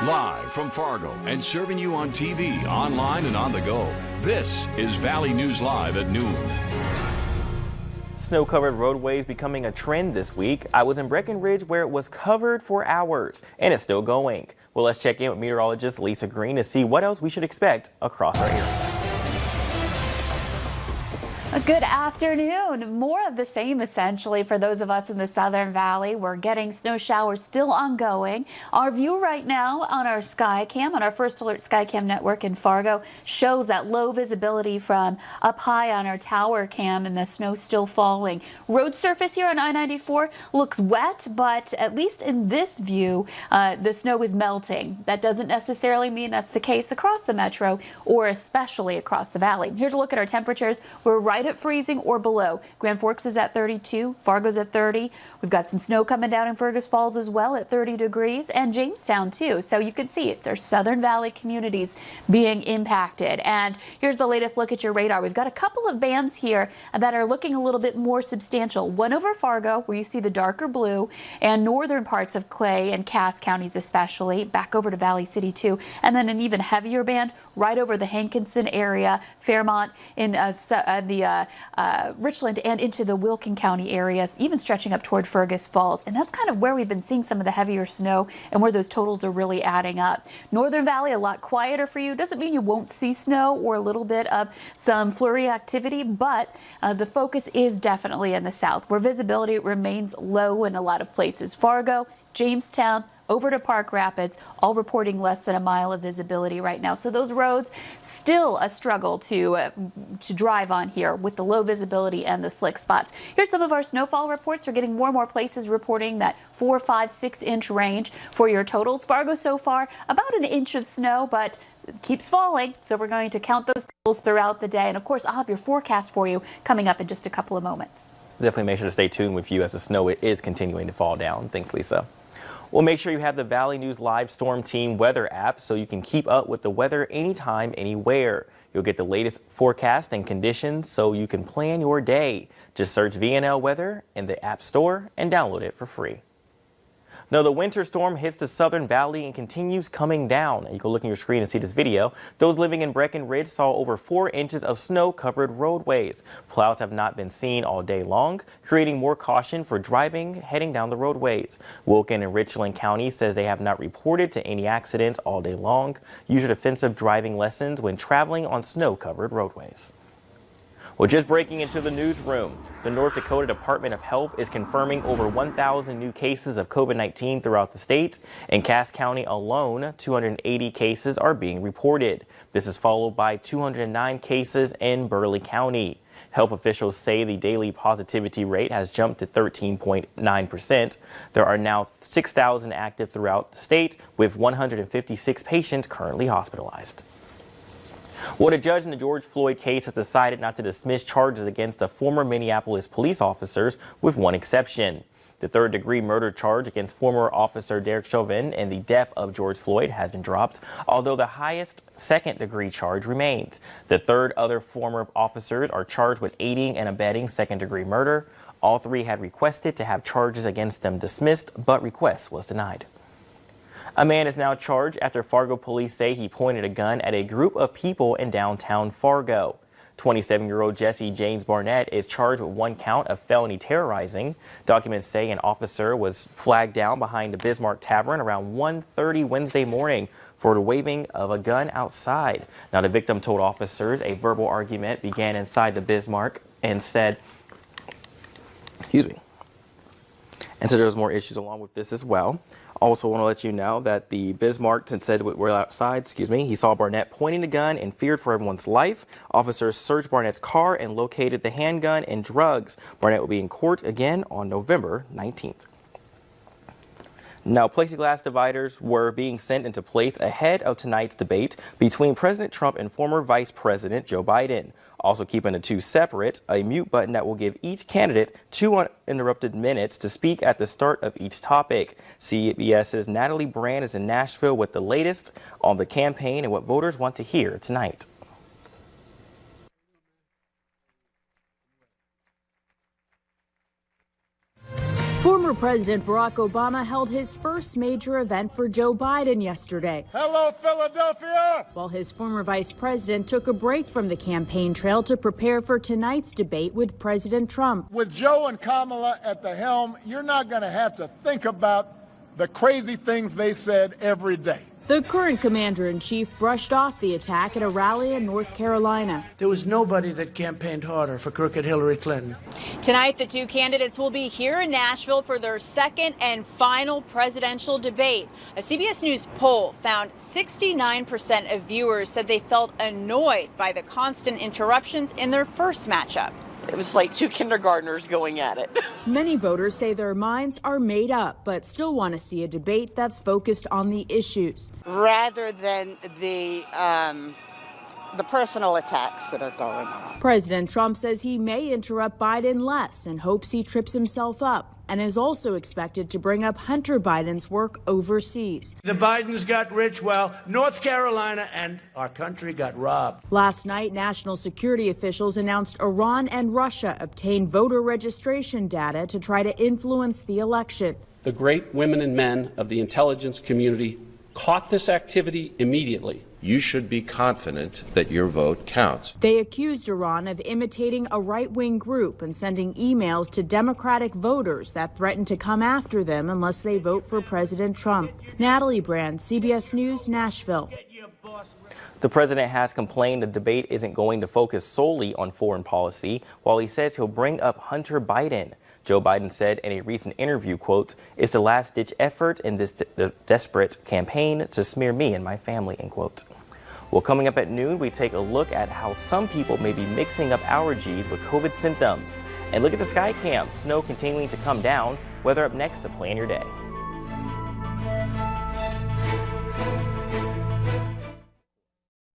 Live from Fargo and serving you on TV, online, and on the go, this is Valley News Live at noon. Snow-covered roadways becoming a trend this week. I was in Breckenridge where it was covered for hours, and it's still going. Well, let's check in with meteorologist Lisa Green to see what else we should expect across our area. Good afternoon. More of the same essentially for those of us in the Southern Valley. We're getting snow showers still ongoing. Our view right now on our Skycam, on our First Alert Skycam network in Fargo, shows that low visibility from up high on our tower cam and the snow still falling. Road surface here on I-94 looks wet, but at least in this view, the snow is melting. That doesn't necessarily mean that's the case across the metro or especially across the valley. Here's a look at our temperatures. We're right at freezing or below. Grand Forks is at 32, Fargo's at 30. We've got some snow coming down in Fergus Falls as well at 30 degrees, and Jamestown too. So you can see it's our Southern Valley communities being impacted. And here's the latest look at your radar. We've got a couple of bands here that are looking a little bit more substantial. One over Fargo, where you see the darker blue, and northern parts of Clay and Cass counties especially, back over to Valley City too, and then an even heavier band right over the Hankinson area, Fairmont, in Richland and into the Wilkin County areas, even stretching up toward Fergus Falls. And that's kind of where we've been seeing some of the heavier snow and where those totals are really adding up. Northern Valley, a lot quieter for you. Doesn't mean you won't see snow or a little bit of some flurry activity, but the focus is definitely in the south, where visibility remains low in a lot of places. Fargo, Jamestown, over to Park Rapids, all reporting less than a mile of visibility right now. So those roads still a struggle to drive on here with the low visibility and the slick spots. Here's some of our snowfall reports. We're getting more and more places reporting that 4, 5, 6 inch range for your totals. Fargo so far about an inch of snow, but it keeps falling. So we're going to count those totals throughout the day. And of course, I'll have your forecast for you coming up in just a couple of moments. Definitely make sure to stay tuned with you as the snow is continuing to fall down. Thanks, Lisa. Well, make sure you have the Valley News Live Storm Team weather app so you can keep up with the weather anytime, anywhere. You'll get the latest forecast and conditions so you can plan your day. Just search VNL Weather in the App Store and download it for free. Now, the winter storm hits the Southern Valley and continues coming down. You can look on your screen and see this video. Those living in Breckenridge saw over 4 inches of snow-covered roadways. Plows have not been seen all day long, creating more caution for driving heading down the roadways. Wilkin and Richland County says they have not reported to any accidents all day long. Use your defensive driving lessons when traveling on snow-covered roadways. Well, just breaking into the newsroom, the North Dakota Department of Health is confirming over 1,000 new cases of COVID-19 throughout the state. In Cass County alone, 280 cases are being reported. This is followed by 209 cases in Burleigh County. Health officials say the daily positivity rate has jumped to 13.9%. There are now 6,000 active throughout the state, with 156 patients currently hospitalized. Well, a judge in the George Floyd case has decided not to dismiss charges against the former Minneapolis police officers, with one exception. The third-degree murder charge against former officer Derek Chauvin and the death of George Floyd has been dropped, although the highest second-degree charge remains. The other former officers are charged with aiding and abetting second-degree murder. All three had requested to have charges against them dismissed, but request was denied. A man is now charged after Fargo police say he pointed a gun at a group of people in downtown Fargo. 27-year-old Jesse James Barnett is charged with 1 count of felony terrorizing. Documents say an officer was flagged down behind the Bismarck Tavern around 1:30 Wednesday morning for the waving of a gun outside. Now, the victim told officers a verbal argument began inside the Bismarck and said, and so there was more issues along with this as well. Also want to let you know that the Bismarck said we're outside, he saw Barnett pointing the gun and feared for everyone's life. Officers searched Barnett's car and located the handgun and drugs. Barnett will be in court again on November 19th. Now, plexiglass dividers were being sent into place ahead of tonight's debate between President Trump and former Vice President Joe Biden. Also keeping the two separate, a mute button that will give each candidate 2 uninterrupted minutes to speak at the start of each topic. CBS's Natalie Brand is in Nashville with the latest on the campaign and what voters want to hear tonight. Former Former President Barack Obama held his first major event for Joe Biden yesterday. Hello, Philadelphia! While his former vice president took a break from the campaign trail to prepare for tonight's debate with President Trump. With Joe and Kamala at the helm, you're not going to have to think about the crazy things they said every day. The current commander-in-chief brushed off the attack at a rally in North Carolina. There was nobody that campaigned harder for crooked Hillary Clinton. Tonight, the two candidates will be here in Nashville for their second and final presidential debate. A CBS News poll found 69% of viewers said they felt annoyed by the constant interruptions in their first matchup. It was like two kindergartners going at it. Many voters say their minds are made up, but still want to see a debate that's focused on the issues. Rather than the personal attacks that are going on. President Trump says he may interrupt Biden less and hopes he trips himself up, and is also expected to bring up Hunter Biden's work overseas. The Bidens got rich while North Carolina and our country got robbed. Last night, national security officials announced Iran and Russia obtained voter registration data to try to influence the election. The great women and men of the intelligence community caught this activity immediately. You should be confident that your vote counts. They accused Iran of imitating a right-wing group and sending emails to Democratic voters that threaten to come after them unless they vote for President Trump. Natalie Brand, CBS News, Nashville. The president has complained the debate isn't going to focus solely on foreign policy, while he says he'll bring up Hunter Biden. Joe Biden said in a recent interview, quote, "It's the last-ditch effort in this desperate campaign to smear me and my family," end quote. Well, coming up at noon, we take a look at how some people may be mixing up allergies with COVID symptoms. And look at the sky cam, snow continuing to come down. Weather up next to Plan Your Day.